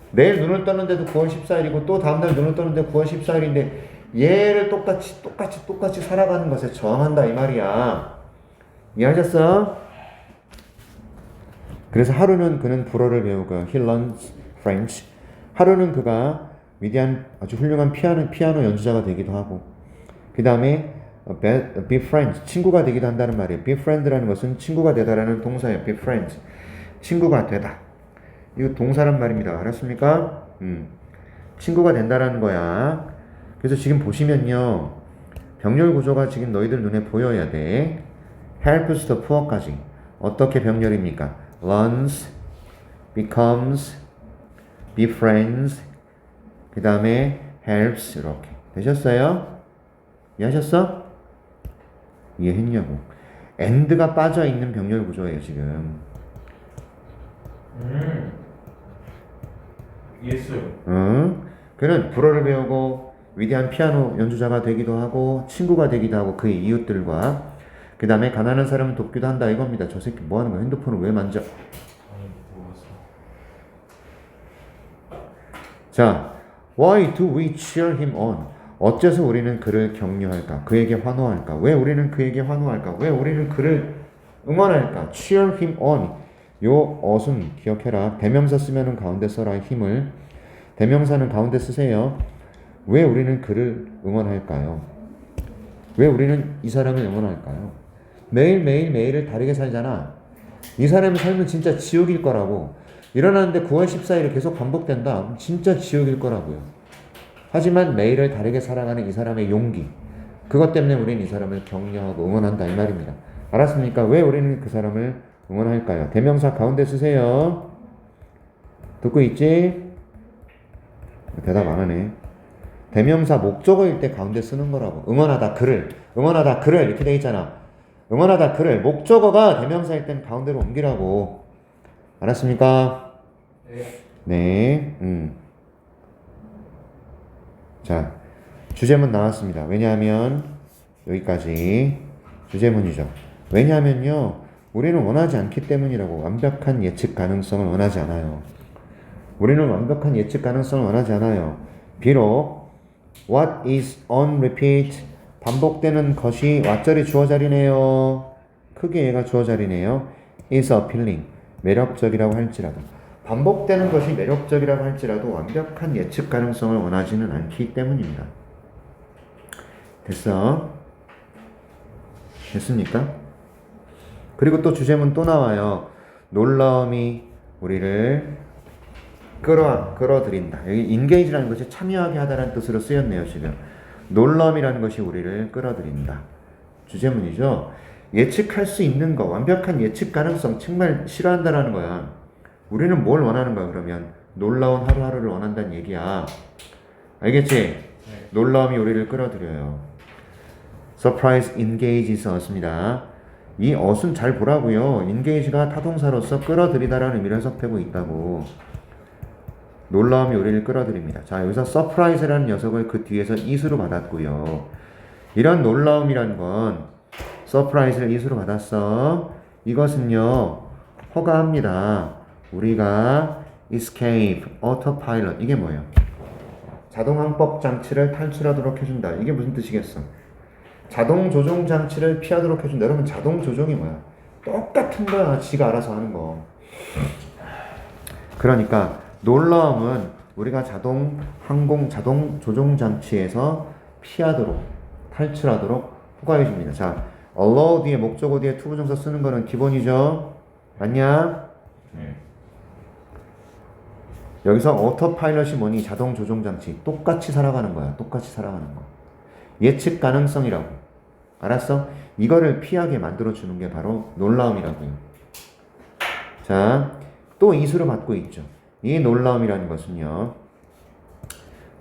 내일 눈을 떴는데도 9월 14일이고 또 다음날 눈을 떴는데 9월 14일인데 얘를 똑같이 살아가는 것에 저항한다 이 말이야. 이해하셨어? 그래서 하루는 그는 불어를 배우고 he learns French. 하루는 그가 위대한 아주 훌륭한 피아노 연주자가 되기도 하고 그 다음에 be friends 친구가 되기도 한다는 말이에요. be friend라는 것은 친구가 되다라는 동사예요. be friends 친구가 되다. 이거 동사란 말입니다. 알았습니까? 친구가 된다라는 거야. 그래서 지금 보시면요. 병렬 구조가 지금 너희들 눈에 보여야 돼. helps the poor까지. 어떻게 병렬입니까? learns, becomes, befriends, 그 다음에 helps 이렇게. 되셨어요? 이해하셨어? 이해했냐고. and가 빠져있는 병렬 구조예요 지금. 이해했어요. 그는 불어를 배우고 위대한 피아노 연주자가 되기도 하고 친구가 되기도 하고 그의 이웃들과 그 다음에 가난한 사람을 돕기도 한다 이겁니다. 저 새끼 뭐 하는 거야? 핸드폰을 왜 만져? 아니 뭐였어? 자, why do we cheer him on? 어째서 우리는 그를 격려할까? 그에게 환호할까? 왜 우리는 그에게 환호할까? 왜 우리는 그를 응원할까? cheer him on. 요 어순 기억해라. 대명사 쓰면은 가운데 써라. 힘을. 대명사는 가운데 쓰세요. 왜 우리는 그를 응원할까요? 왜 우리는 이 사람을 응원할까요? 매일을 다르게 살잖아. 이 사람의 삶은 진짜 지옥일 거라고. 일어나는데 9월 14일에 계속 반복된다. 진짜 지옥일 거라고요. 하지만 매일을 다르게 살아가는 이 사람의 용기. 그것 때문에 우리는 이 사람을 격려하고 응원한다 이 말입니다. 알았습니까? 왜 우리는 그 사람을 응원할까요? 대명사 가운데 쓰세요. 듣고 있지? 대답 안 하네. 대명사 목적어일 때 가운데 쓰는 거라고. 응원하다 그를 이렇게 돼 있잖아. 응원하다 그를 목적어가 대명사일 땐 가운데로 옮기라고. 알았습니까? 네. 자, 주제문 나왔습니다. 왜냐하면 여기까지 주제문이죠. 왜냐하면요, 우리는 원하지 않기 때문이라고. 완벽한 예측 가능성을 원하지 않아요. 우리는 완벽한 예측 가능성을 원하지 않아요. 비록 what is on repeat 반복되는 것이 왓절이 주어 자리네요. 크게 얘가 주어 자리네요. is appealing 매력적이라고 할지라도 반복되는 것이 매력적이라고 할지라도 완벽한 예측 가능성을 원하지는 않기 때문입니다. 됐어? 됐습니까? 그리고 또 주제문 또 나와요. 놀라움이 우리를 끌어들인다. 여기 engage라는 것이 참여하게 하다라는 뜻으로 쓰였네요. 지금 놀라움이라는 것이 우리를 끌어들인다. 주제문이죠. 예측할 수 있는 거, 완벽한 예측 가능성 정말 싫어한다라는 거야. 우리는 뭘 원하는 거야 그러면? 놀라운 하루하루를 원한다는 얘기야. 알겠지? 네. 놀라움이 우리를 끌어들여요. surprise engage에서 왔습니다. 이 어순 잘 보라고요. engage가 타동사로서 끌어들이다라는 의미를 해석되고 있다고. 놀라움이 우리를 끌어들입니다. 자, 여기서 surprise라는 녀석을 그 뒤에서 is로 받았고요. 이런 놀라움이란 건 surprise를 is로 받았어. 이것은요, 허가합니다. 우리가 escape, autopilot 이게 뭐예요? 자동항법 장치를 탈출하도록 해준다. 이게 무슨 뜻이겠어? 자동 조종 장치를 피하도록 해준다. 여러분 자동 조종이 뭐야? 똑같은 거야. 지가 알아서 하는 거. 그러니까 놀라움은 우리가 자동 조종 장치에서 피하도록 탈출하도록 허가해 줍니다. 자, allow 뒤에 목적어 뒤에 투부정사 쓰는 거는 기본이죠. 맞냐? 네. 여기서 오토파일럿이 뭐니? 자동 조종 장치. 똑같이 살아가는 거야. 똑같이 살아가는 거. 예측 가능성이라고. 알았어? 이거를 피하게 만들어주는 게 바로 놀라움이라고요. 자, 또 이수로 받고 있죠. 이 놀라움이라는 것은요,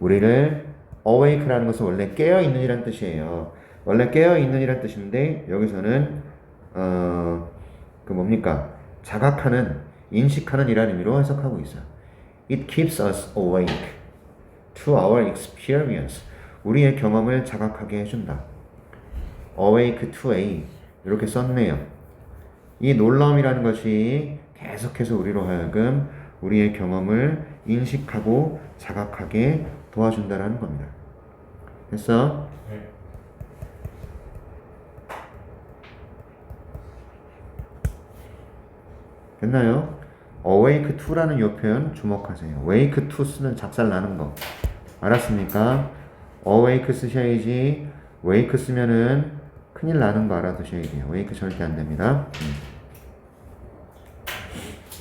우리를 awake라는 것은 원래 깨어있는이란 뜻이에요. 원래 깨어있는이란 뜻인데 여기서는 그 뭡니까? 자각하는, 인식하는 이라는 의미로 해석하고 있어요. It keeps us awake to our experience. 우리의 경험을 자각하게 해준다. awake to A 이렇게 썼네요. 이 놀라움이라는 것이 계속해서 우리로 하여금 우리의 경험을 인식하고 자각하게 도와준다는 겁니다. 됐어? 네. 됐나요? awake to라는 요 표현 주목하세요. wake to 쓰면 작살 나는 거. 알았습니까? awake 쓰셔야지 wake 쓰면은 큰일 나는 거 알아두셔야 돼요. wake 절대 안 됩니다.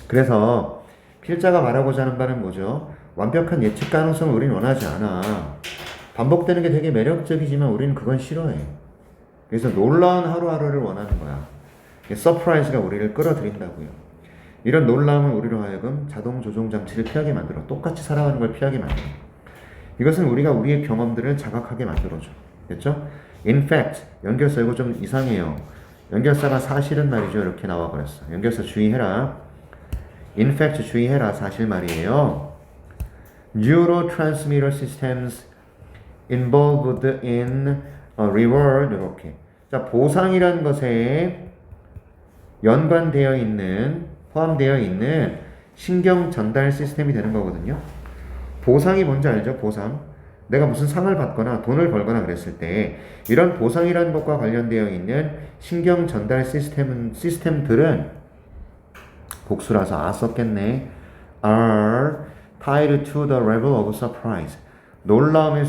그래서 필자가 말하고자 하는 바는 뭐죠? 완벽한 예측 가능성을 우리는 원하지 않아. 반복되는 게 되게 매력적이지만 우리는 그건 싫어해. 그래서 놀라운 하루하루를 원하는 거야. 서프라이즈가 우리를 끌어들인다고요. 이런 놀라움을 우리로 하여금 자동 조종 장치를 피하게 만들어. 똑같이 살아가는 걸 피하게 만들어. 이것은 우리가 우리의 경험들을 자각하게 만들어줘. 됐죠? In fact, 연결사 이거 좀 이상해요. 연결사가 사실은 말이죠. 이렇게 나와버렸어. 연결사 주의해라. In fact, 주의해라. 사실 말이에요. Neurotransmitter systems involved in reward 이렇게. 자, 보상이라는 것에 연관되어 있는, 포함되어 있는 신경 전달 시스템이 되는 거거든요. 보상이 뭔지 알죠? 보상. 내가 무슨 상을 받거나 돈을 벌거나 그랬을 때 이런 보상이라는 것과 관련되어 있는 신경 전달 시스템들은 복수라서 썼겠네. are tied to the level of surprise. 놀라움의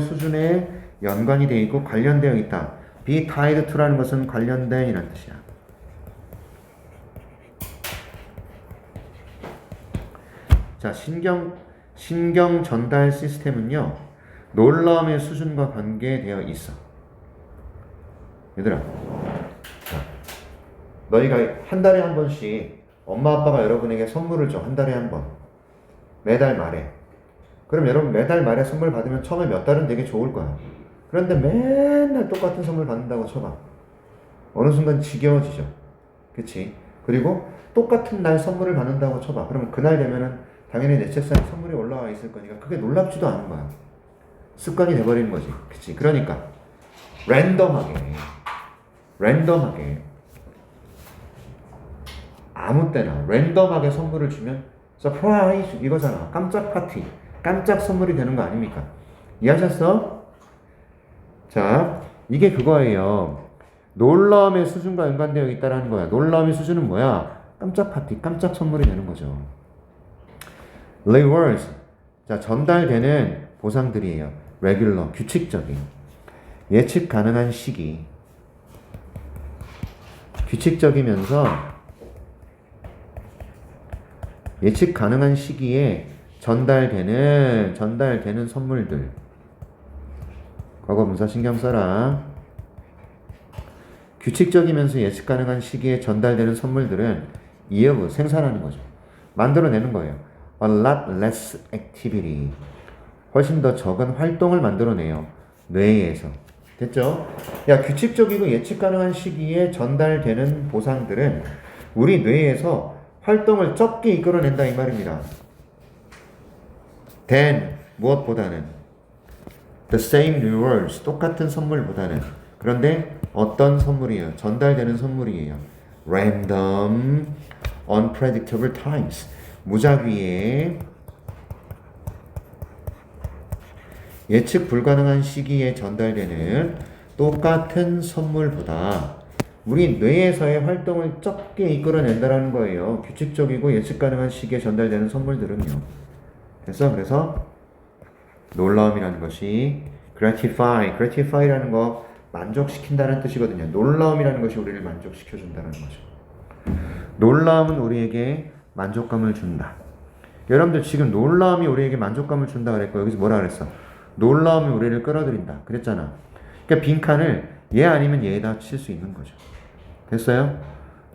수준에 연관이 되어 있고 관련되어 있다. be tied to라는 것은 관련된 이라는 뜻이야. 자, 신경 전달 시스템은요, 놀라움의 수준과 관계되어 있어. 얘들아, 자, 너희가 한 달에 한 번씩 엄마 아빠가 여러분에게 선물을 줘. 한 달에 한 번. 매달 말에. 그럼 여러분 매달 말에 선물 받으면 처음에 몇 달은 되게 좋을 거야. 그런데 맨날 똑같은 선물 받는다고 쳐봐. 어느 순간 지겨워지죠. 그치? 그리고 똑같은 날 선물을 받는다고 쳐봐. 그러면 그날 되면은 당연히 내 책상에 선물이 올라와 있을 거니까 그게 놀랍지도 않은 거야. 습관이 돼버리는 거지. 그치? 그러니까 랜덤하게 아무 때나 랜덤하게 선물을 주면 서프라이즈 이거잖아. 깜짝 파티, 깜짝 선물이 되는 거 아닙니까? 이해하셨어? 자, 이게 그거예요. 놀라움의 수준과 연관되어 있다라는 거야. 놀라움의 수준은 뭐야? 깜짝 파티, 깜짝 선물이 되는 거죠. rewards, 자, 전달되는 보상들이에요. regular, 규칙적인, 예측 가능한 시기, 규칙적이면서 예측 가능한 시기에 전달되는 선물들. 과거분사 신경 써라. 규칙적이면서 예측 가능한 시기에 전달되는 선물들은 이어부 생산하는 거죠. 만들어내는 거예요. A lot less activity. 훨씬 더 적은 활동을 만들어내요. 뇌에서. 됐죠? 야, 규칙적이고 예측 가능한 시기에 전달되는 보상들은 우리 뇌에서 활동을 적게 이끌어낸다 이 말입니다. than 무엇보다는 the same rewards 똑같은 선물보다는. 그런데 어떤 선물이에요? 전달되는 선물이에요. random unpredictable times 무작위에 예측 불가능한 시기에 전달되는 똑같은 선물보다 우리 뇌에서의 활동을 적게 이끌어낸다라는 거예요. 규칙적이고 예측 가능한 시기에 전달되는 선물들은요. 그래서 놀라움이라는 것이 gratify라는 거 만족시킨다는 뜻이거든요. 놀라움이라는 것이 우리를 만족시켜준다는 거죠. 놀라움은 우리에게 만족감을 준다. 여러분들 지금 놀라움이 우리에게 만족감을 준다 그랬고 여기서 뭐라 그랬어? 놀라움이 우리를 끌어들인다 그랬잖아. 그러니까 빈칸을 얘 아니면 얘에다 칠 수 있는 거죠. 됐어요?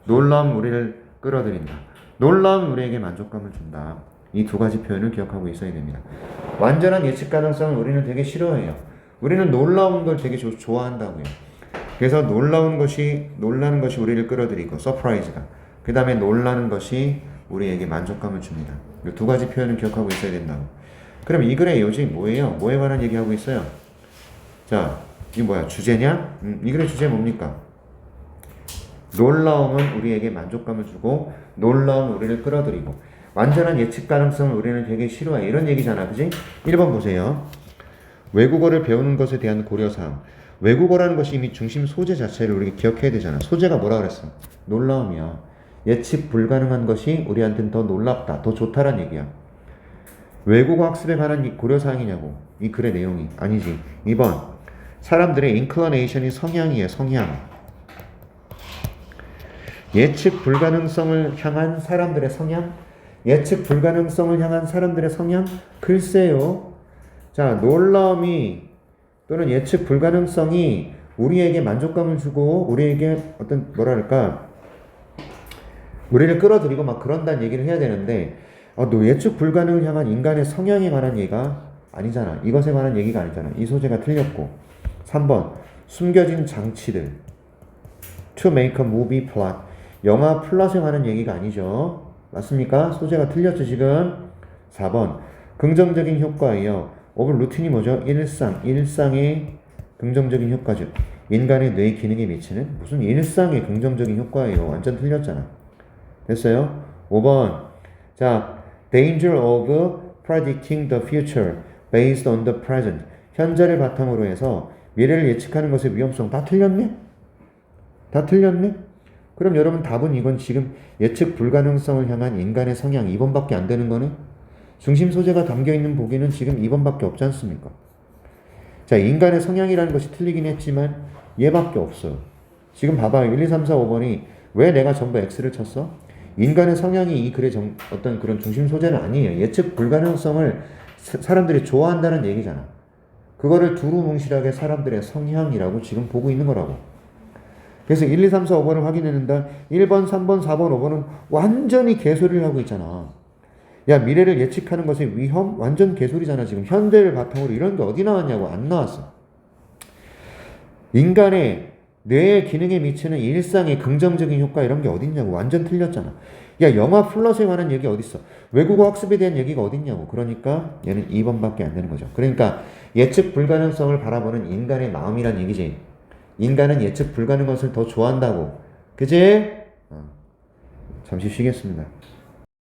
놀라움이 우리를 끌어들인다. 놀라움이 우리에게 만족감을 준다. 이 두 가지 표현을 기억하고 있어야 됩니다. 완전한 예측 가능성을 우리는 되게 싫어해요. 우리는 놀라운 걸 되게 좋아한다고요. 그래서 놀라는 것이 우리를 끌어들이고 서프라이즈가. 그 다음에 놀라는 것이 우리에게 만족감을 줍니다. 이 두 가지 표현을 기억하고 있어야 된다고. 그럼 이 글의 요지 뭐예요? 뭐에 관한 얘기하고 있어요? 자, 이 뭐야? 주제냐? 이 글의 주제 뭡니까? 놀라움은 우리에게 만족감을 주고 놀라움은 우리를 끌어들이고 완전한 예측 가능성을 우리는 되게 싫어해. 이런 얘기잖아. 그지? 1번 보세요. 외국어를 배우는 것에 대한 고려사항. 외국어라는 것이 이미 중심 소재 자체를 우리가 기억해야 되잖아. 소재가 뭐라 그랬어? 놀라움이야. 예측 불가능한 것이 우리한테는 더 놀랍다. 더 좋다란 얘기야. 외국어 학습에 관한 고려사항이냐고. 이 글의 내용이. 아니지. 2번. 사람들의 inclination이 성향이에요. 성향. 예측 불가능성을 향한 사람들의 성향? 예측 불가능성을 향한 사람들의 성향? 글쎄요. 자, 놀라움이 또는 예측 불가능성이 우리에게 만족감을 주고 우리에게 어떤 뭐랄까 우리를 끌어들이고 막 그런다는 얘기를 해야 되는데 너 예측 불가능을 향한 인간의 성향에 관한 얘기가 아니잖아. 이것에 관한 얘기가 아니잖아. 이 소재가 틀렸고 3번 숨겨진 장치들 to make a movie plot 영화 플롯에 관한 얘기가 아니죠. 맞습니까? 소재가 틀렸죠 지금. 4번 긍정적인 효과예요. of 루틴이 뭐죠? 일상의 긍정적인 효과죠. 인간의 뇌 기능에 미치는 무슨 일상의 긍정적인 효과예요. 완전 틀렸잖아. 됐어요? 5번 자 danger of predicting the future based on the present 현재를 바탕으로 해서 미래를 예측하는 것의 위험성 다 틀렸네? 다 틀렸네? 그럼 여러분 답은 이건 지금 예측 불가능성을 향한 인간의 성향 2번밖에 안 되는 거네? 중심 소재가 담겨있는 보기는 지금 2번밖에 없지 않습니까? 자, 인간의 성향이라는 것이 틀리긴 했지만 얘밖에 없어요. 지금 봐봐요. 1, 2, 3, 4, 5번이 왜 내가 전부 X를 쳤어? 인간의 성향이 이 글의 어떤 그런 중심 소재는 아니에요. 예측 불가능성을 사람들이 좋아한다는 얘기잖아. 그거를 두루뭉실하게 사람들의 성향이라고 지금 보고 있는 거라고. 그래서 1, 2, 3, 4, 5번을 확인했는데 1번, 3번, 4번, 5번은 완전히 개소리를 하고 있잖아. 야, 미래를 예측하는 것의 위험? 완전 개소리잖아. 지금 현대를 바탕으로 이런 게 어디 나왔냐고. 안 나왔어. 인간의 뇌의 기능에 미치는 일상의 긍정적인 효과 이런 게 어딨냐고. 완전 틀렸잖아. 야, 영화 플롯에 관한 얘기 어딨어? 외국어 학습에 대한 얘기가 어딨냐고. 그러니까 얘는 2번밖에 안 되는 거죠. 그러니까 예측 불가능성을 바라보는 인간의 마음이란 얘기지. 인간은 예측 불가능한 것을 더 좋아한다고. 그치? 잠시 쉬겠습니다.